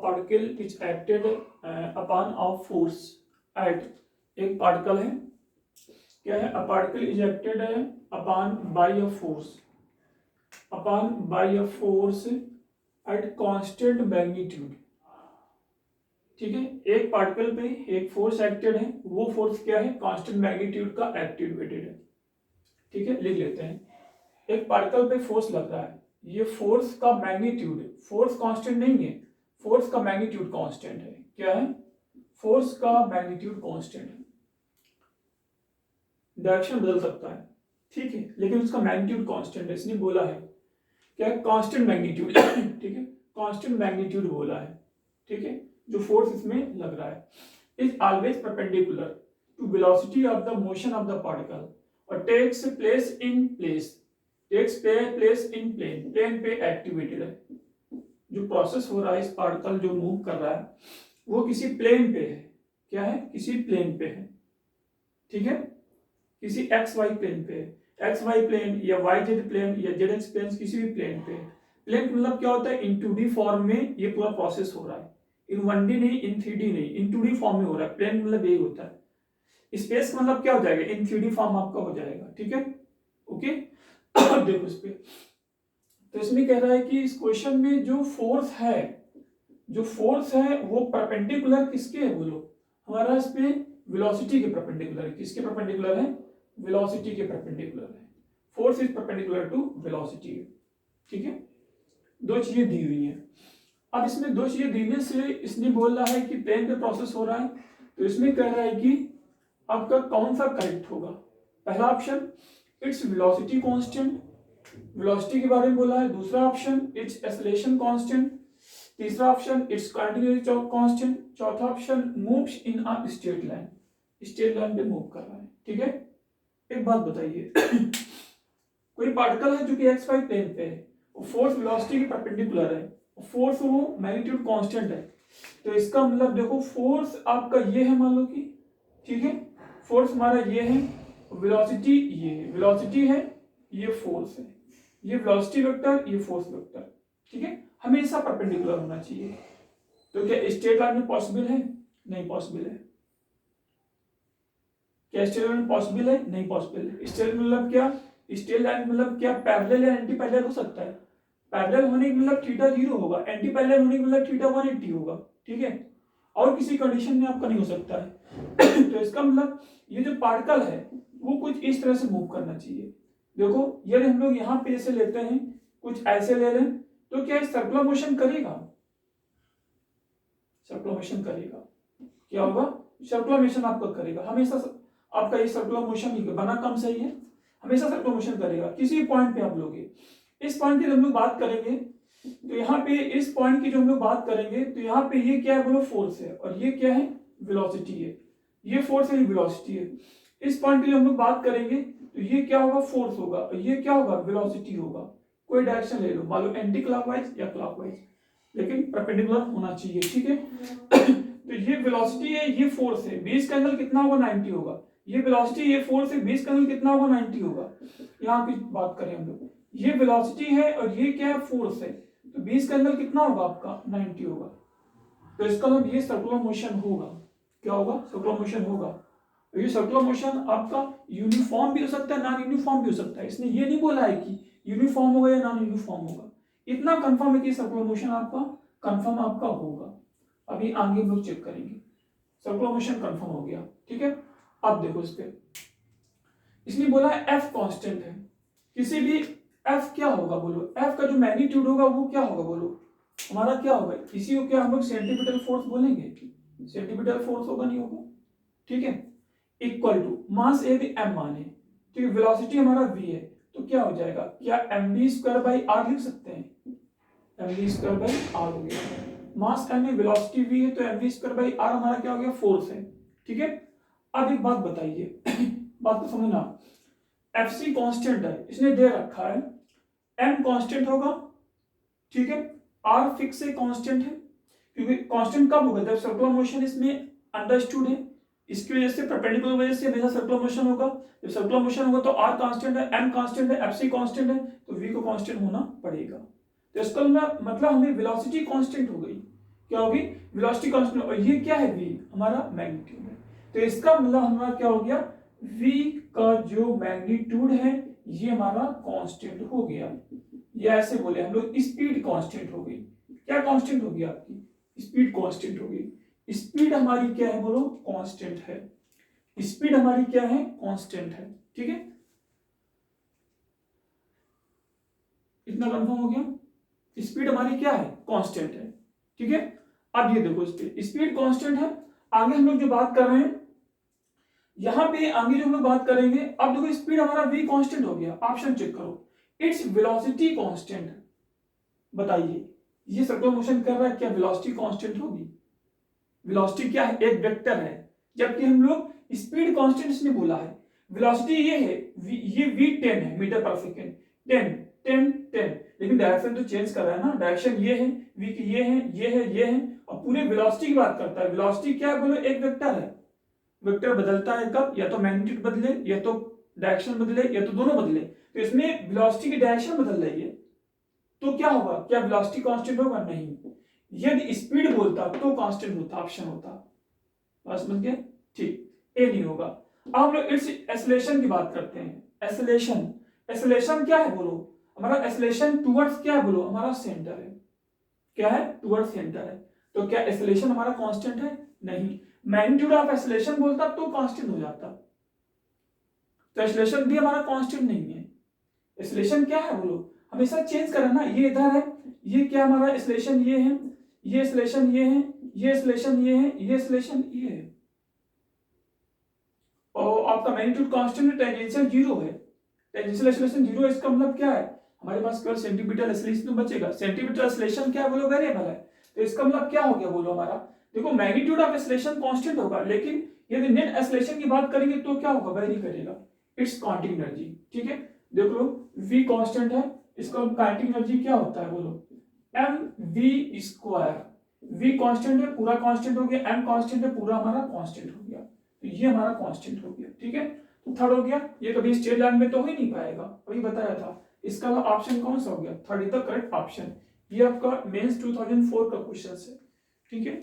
Particle is acted upon a force at, एक particle है, क्या है, a particle is acted upon bye a force, upon bye a force at constant magnitude. ठीक है, एक particle पे एक फोर्स एक्टेड है, वो फोर्स क्या है, कांस्टेंट मैग्नीट्यूड का एक्टिवेटेड है। ठीक है, लिख लेते हैं, एक पार्टिकल पे फोर्स लग रहा है, ये फोर्स का मैग्नीट्यूड, फोर्स कांस्टेंट नहीं है, फोर्स का मैग्नीट्यूड कांस्टेंट है। क्या है, फोर्स का मैग्नीट्यूड कांस्टेंट है, डायरेक्शन बदल सकता है, ठीक है, लेकिन उसका मैग्नीट्यूड कांस्टेंट है। इसने बोला है क्या है, कांस्टेंट मैग्नीट्यूड। ठीक है, कांस्टेंट मैग्नीट्यूड बोला है। ठीक है, जो फोर्स इसमें लग रहा है is always perpendicular to velocity of the motion of the particle और टेक्स प्लेस इन प्लेन पे एक्टिवेटेड है। जो प्रोसेस हो रहा है, इस पार्टिकल जो मूव कर रहा है वो किसी प्लेन पे है। क्या है, किसी प्लेन पे है। ठीक है, किसी एक्स वाई प्लेन पे है, एक्स वाई प्लेन या वाई जेड प्लेन या जेड एक्स प्लेन, किसी भी प्लेन पे। प्लेन मतलब क्या होता है, इन 2D फॉर्म में ये पूरा प्रोसेस हो रहा है, इन 1D नहीं, इन 3D नहीं, इन 2D फॉर्म में हो रहा है। प्लेन मतलब यही होता है। स्पेस का मतलब क्या हो जाएगा, इन 3D फॉर्म आपका हो जाएगा। ठीक है, ओके। देखो इस पे, तो इसमें कह रहा है कि इस क्वेश्चन में जो फोर्स है वो परपेंडिकुलर किसके है, बोलो, हमारा इस पे वेलोसिटी के परपेंडिकुलर है। किसके परपेंडिकुलर है, वेलोसिटी के परपेंडिकुलर है। Force is perpendicular to velocity. ठीक है, दो चीजें दी हुई हैं। अब इसमें दो चीजें देने से इसने बोल रहा है कि प्लेन पे प्रोसेस हो रहा है, तो इसमें कह रहा है कि आपका कौन सा करेक्ट होगा। पहला option its velocity constant, velocity के बारे में बोला है। दूसरा ऑप्शन इट्स एक्सेलरेशन कांस्टेंट। तीसरा ऑप्शन इट्स कंटिन्यूटी कांस्टेंट। चौथा option moves in a straight line, straight line पे मूव कर रहा है। ठीक है, एक बात बताइए, कोई पार्टिकल है जो कि एक्स वाई प्लेन पे है, फोर्स वेलोसिटी के परपेंडिकुलर है, फोर्स वो मैग्नीट्यूड कांस्टेंट है, तो इसका मतलब देखो फोर्स आपका ये है, मान लो कि, ठीक है, फोर्स हमारा ये है, वेलोसिटी ये है, वेलोसिटी है, ये फोर्स है, ये वेलोसिटी वेक्टर, ये फोर्स वेक्टर। ठीक है, हमेशा परपेंडिकुलर होना चाहिए। तो क्या स्ट्रेट लाइन में पॉसिबल है, नहीं पॉसिबल है। क्या स्ट्रेट लाइन में पॉसिबल है, नहीं पॉसिबल है। स्ट्रेट मतलब क्या, स्ट्रेट लाइन मतलब क्या, पैरेलल या एंटी पैरेलल हो सकता है। पैरेलल होने का मतलब थीटा 0 होगा, एंटी पैरेलल होने का मतलब थीटा 180 होगा। ठीक है, और किसी कंडीशन में आपका नहीं हो सकता है। तो इसका मतलब ये जो पार्टिकल है वो कुछ इस तरह से मूव करना चाहिए। देखो यदि हम लोग यहाँ पे ऐसे लेते हैं, कुछ ऐसे ले लें, तो क्या सर्कुलर मोशन करेगा, सर्कुलर मोशन करेगा। क्या होगा, सर्कुलर मोशन आपका करेगा हमेशा। आपका ये सर्कुलर मोशन ही बना कम सही है, हमेशा सर्कुलर मोशन करेगा। किसी पॉइंट पे आप लोगे, इस पॉइंट की हम लोग बात करेंगे, तो यहाँ पे इस पॉइंट की जो हम लोग बात करेंगे, तो यहाँ पे ये क्या है, बोलो फोर्स है, और ये क्या है, वेलोसिटी है। ये फोर्स है, ये वेलोसिटी है। इस पॉइंट की जो हम लोग बात करेंगे, तो ये क्या होगा, फोर्स होगा, और ये क्या होगा, वेलोसिटी होगा। कोई डायरेक्शन ले लो, मान लो एंटी क्लॉकवाइज या क्लॉकवाइज, लेकिन परपेंडिकुलर होना चाहिए। ठीक है, तो ये वेलोसिटी है, ये फोर्स है, बीच का एंगल कितना होगा, 90 होगा। ये वेलोसिटी, ये फोर्स है, बीच का एंगल कितना होगा, 90 होगा। यहाँ की बात करें हम लोग, ये वेलोसिटी है और ये क्या है, फोर्स है, तो बीच का एंगल कितना होगा आपका, 90 होगा। तो इसका मतलब ये सर्कुलर मोशन होगा। क्या होगा, सर्कुलर मोशन होगा। तो ये सर्कुलर मोशन आपका यूनिफॉर्म भी हो सकता है, नॉन यूनिफॉर्म भी हो सकता है। इसने ये नहीं बोला है कि यूनिफॉर्म होगा या नॉन यूनिफॉर्म होगा, इतना कंफर्म है कि सर्कुलर मोशन आपका कंफर्म आपका होगा। अभी आगे हम लोग चेक करेंगे। सर्कुलर मोशन कंफर्म हो गया। ठीक है, अब देखो इस पे इसने बोला है एफ कांस्टेंट है, किसी भी एफ क्या होगा, बोलो एफ का जो मैग्नीट्यूड होगा वो क्या होगा, बोलो हमारा क्या होगा। इसी को क्या हम लोग सेंटीमीटर फोर्स बोलेंगे, सेंटीमीटर फोर्स होगा, नहीं होगा। ठीक है, इक्वल टू मास यदि एम माने, ठीक है, वेलोसिटी हमारा v है, तो क्या हो जाएगा, क्या mv स्क्वायर बाई आर लिख सकते हैं, mv स्क्वायर बाई आर हो गया। मास m है, वेलोसिटी v है, तो mv स्क्वायर बाई आर हमारा क्या हो गया, फोर्स है। ठीक है, अब एक बात बताइए, बात को समझना, एफसी कांस्टेंट है, इसने दे रखा है, m कांस्टेंट होगा, ठीक है, r फिक्स है, कांस्टेंट है, क्योंकि कांस्टेंट कब होगा, जब सर्कुलर मोशन इसमें अंडरस्टूड है, इसकी वजह से परपेंडिकुलर वजह से हमेशा सर्कुलर मोशन होगा। जब सर्कुलर मोशन होगा तो r कांस्टेंट है, m कांस्टेंट है, fc कांस्टेंट है, तो v को कांस्टेंट होना पड़ेगा। तो इसका मतलब हमें वेलोसिटी कांस्टेंट हो गई, क्या होगी, वेलोसिटी कांस्टेंट। और ये क्या है, v हमारा मैग्नीट्यूड है। तो इसका मतलब हमारा क्या हो गया, v का जो मैग्नीट्यूड है ये हमारा कांस्टेंट हो गया, या ऐसे बोले हम लोग स्पीड कांस्टेंट हो गई। क्या कांस्टेंट होगी आपकी, स्पीड कांस्टेंट होगी। स्पीड हमारी क्या है बोलो, कांस्टेंट है। स्पीड हमारी क्या है, कांस्टेंट है। ठीक है, इतना कंफर्म हो गया, स्पीड हमारी क्या है, कांस्टेंट है। ठीक है, अब ये देखो स्पीड कांस्टेंट है। आगे हम लोग जो बात कर रहे हैं, यहां पे आगे जो हम लोग बात करेंगे, अब देखो स्पीड हमारा v कांस्टेंट हो गया। ऑप्शन चेक करो, इट्स वेलोसिटी कांस्टेंट। बताइए ये सर्कुलर मोशन कर रहा है, क्या वेलोसिटी कांस्टेंट होगी? वेलोसिटी क्या है, एक वेक्टर है, जबकि हम लोग स्पीड कांस्टेंट इसने बोला है। वेलोसिटी ये है, ये v10 है मीटर पर सेकेंड, 10 10 10, लेकिन डायरेक्शन तो चेंज कर रहा है ना, डायरेक्शन ये है, v की ये है, ये है, ये है, और पूरे वेलोसिटी की बात करता है। वेलोसिटी क्या है बोलो, एक वेक्टर है। वेक्टर बदलता है कब, या तो मैग्नीट्यूड बदले, या तो डायरेक्शन बदले, या तो दोनों बदले। तो इसमें वेलोसिटी की डायरेक्शन बदल रही है, तो क्या होगा, क्या वेलोसिटी कांस्टेंट होगा? नहीं। यदि स्पीड बोलता तो कांस्टेंट होता, ऑप्शन होता। बस समझ गए, ठीक, ए नहीं होगा। अब हम लोग इस एक्सेलरेशन की बात करते हैं। एक्सेलरेशन, एक्सेलरेशन क्या है बोलो, हमारा एक्सेलरेशन टुवर्ड्स क्या है बोलो, हमारा सेंटर है। क्या है, टुवर्ड्स सेंटर है। तो क्या एक्सेलरेशन हमारा कांस्टेंट है? नहीं। मैग्नीट्यूड ऑफ एक्सेलरेशन बोलता तो कांस्टेंट हो जाता, तो एक्सेलरेशन भी हमारा कांस्टेंट नहीं है। एक्सेलरेशन क्या है बोलो, हमेशा चेंज करना ना, ये इधर है, ये क्या हमारा एक्सेलरेशन ये है, ये एक्सेलरेशन ये है, ये एक्सेलरेशन ये है, ये एक्सेलरेशन ये है, और आपका मैग्नीट्यूड कांस्टेंट है, टेंजेंशियल जीरो है। टेंजेंशियल एक्सेलरेशन जीरो है, इसका मतलब क्या है, हमारे पास केवल सेंटीमीटर एक्सेलरेशन बचेगा। सेंटीमीटर एक्सेलरेशन क्या बोलो, वेरिएबल है। तो इसका मतलब क्या हो गया बोलो हमारा, देखो मैग्नीट्यूड ऑफ एक्सेलरेशन कांस्टेंट होगा, लेकिन यदि नेट एक्सेलरेशन की बात करेंगे तो क्या होगा, वेरी करेगा। It's kinetic energy. ठीक है, देख लो v कांस्टेंट है, इसका काइनेटिक एनर्जी क्या होता है बोलो, mv स्क्वायर। v कांस्टेंट है, पूरा कांस्टेंट हो गया, m कांस्टेंट है, पूरा हमारा कांस्टेंट हो गया। तो ये हमारा कांस्टेंट हो गया। ठीक है, तो थर्ड हो गया, ये कभी स्ट्रेट लाइन में तो हो ही नहीं पाएगा, अभी बताया था। इसका ऑप्शन कौन सा हो गया, third is the correct option. ये आपका मेंस 2004 का क्वेश्चन है। ठीक है।